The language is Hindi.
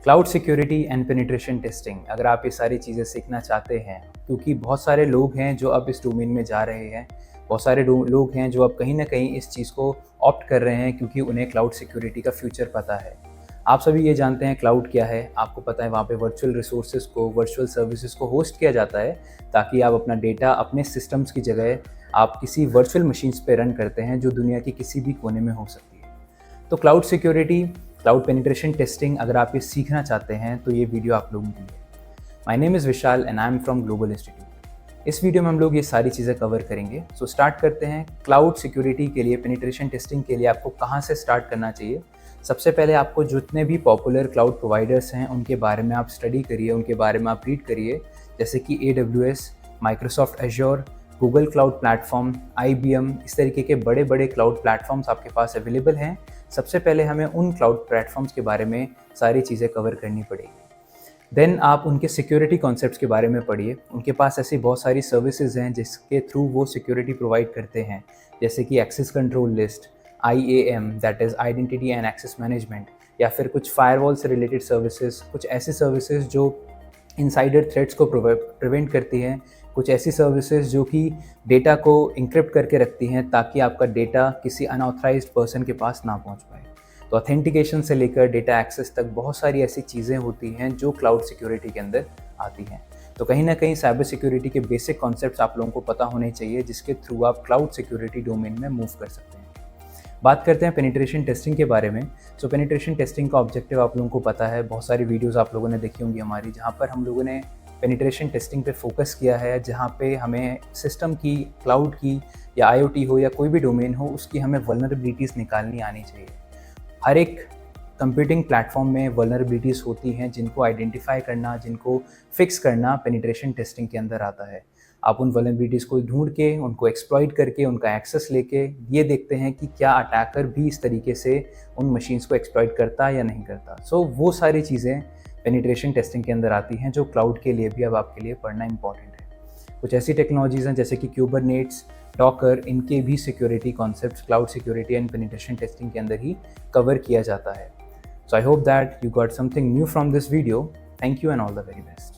Cloud security and penetration testing, अगर आप ये सारी चीज़ें सीखना चाहते हैं, क्योंकि बहुत सारे लोग हैं जो अब इस डोमेन में जा रहे हैं, बहुत सारे लोग हैं जो अब कहीं ना कहीं इस चीज़ को ऑप्ट कर रहे हैं क्योंकि उन्हें क्लाउड सिक्योरिटी का फ्यूचर पता है। आप सभी ये जानते हैं क्लाउड क्या है, आपको पता है वहाँ पे वर्चुअल रिसोर्सेज को, वर्चुअल सर्विसेज को होस्ट किया जाता है ताकि आप अपना डेटा अपने सिस्टम्स की जगह आप किसी वर्चुअल मशीन्स पे रन करते हैं जो दुनिया के किसी भी कोने में हो सकती है। तो cloud security, cloud penetration testing, अगर आप ये सीखना चाहते हैं तो ये वीडियो आप लोगों के लिए। My name is Vishal and I am from global institute. इस वीडियो में हम लोग ये सारी चीज़ें कवर करेंगे। सो स्टार्ट करते हैं। क्लाउड सिक्योरिटी के लिए, पेनिट्रेशन टेस्टिंग के लिए आपको कहाँ से स्टार्ट करना चाहिए। सबसे पहले आपको जितने भी पॉपुलर क्लाउड प्रोवाइडर्स हैं उनके बारे में आप स्टडी करिए, उनके बारे में आप रीड करिए, जैसे कि AWS, Microsoft azure, Google cloud platform, IBM, इस तरीके के बड़े बड़े क्लाउड प्लेटफॉर्म्स आपके पास अवेलेबल हैं। सबसे पहले हमें उन क्लाउड प्लेटफॉर्म्स के बारे में सारी चीज़ें कवर करनी पड़ेगी। देन आप उनके सिक्योरिटी कॉन्सेप्ट्स के बारे में पढ़िए। उनके पास ऐसी बहुत सारी सर्विसेज हैं जिसके थ्रू वो सिक्योरिटी प्रोवाइड करते हैं, जैसे कि access control list, IAM, that is identity and access management, या फिर कुछ फायरवॉल से रिलेटेड सर्विसेज, कुछ ऐसी सर्विसेज जो इनसाइडर थ्रेट्स को प्रिवेंट करती हैं, कुछ ऐसी सर्विसेज जो कि डेटा को इंक्रिप्ट करके रखती हैं ताकि आपका डेटा किसी अनऑथराइज्ड पर्सन के पास ना पहुंच पाए। तो ऑथेंटिकेशन से लेकर डेटा एक्सेस तक बहुत सारी ऐसी चीज़ें होती हैं जो क्लाउड सिक्योरिटी के अंदर आती हैं। तो कहीं ना कहीं साइबर सिक्योरिटी के बेसिक कॉन्सेप्ट्स आप लोगों को पता होने चाहिए, जिसके थ्रू आप क्लाउड सिक्योरिटी डोमेन में मूव कर सकते हैं। बात करते हैं पेनिट्रेशन टेस्टिंग के बारे में। सो पेनिट्रेशन टेस्टिंग का ऑब्जेक्टिव आप लोगों को पता है, बहुत सारी वीडियोज़ आप लोगों ने देखी होंगी हमारी, जहाँ पर हम लोगों ने पेनिट्रेशन टेस्टिंग पे फोकस किया है, जहाँ पे हमें सिस्टम की, क्लाउड की या IoT हो या कोई भी डोमेन हो, उसकी हमें वल्नरेबिलिटीज़ निकालनी आनी चाहिए। हर एक कंप्यूटिंग प्लेटफॉर्म में वल्नरेबिलिटीज़ होती हैं जिनको आइडेंटिफाई करना, जिनको फिक्स करना पेनिट्रेशन टेस्टिंग के अंदर आता है। आप उन वल्नरेबिलिटीज़ को ढूंढ के, उनको एक्सप्लॉइट करके, उनका एक्सेस लेके ये देखते हैं कि क्या अटैकर भी इस तरीके से उन मशीन्स को एक्सप्लॉइट करता है या नहीं करता। सो वो सारी चीज़ें पेनिट्रेशन टेस्टिंग के अंदर आती हैं जो क्लाउड के लिए भी अब आपके लिए पढ़ना इंपॉर्टेंट है। कुछ ऐसी टेक्नोलॉजीज़ हैं जैसे कि क्यूबरनेट्स, डॉकर, इनके भी security concepts cloud security and penetration testing के अंदर ही कवर किया जाता है। So I hope that you got something new from this video. Thank you and all the very best.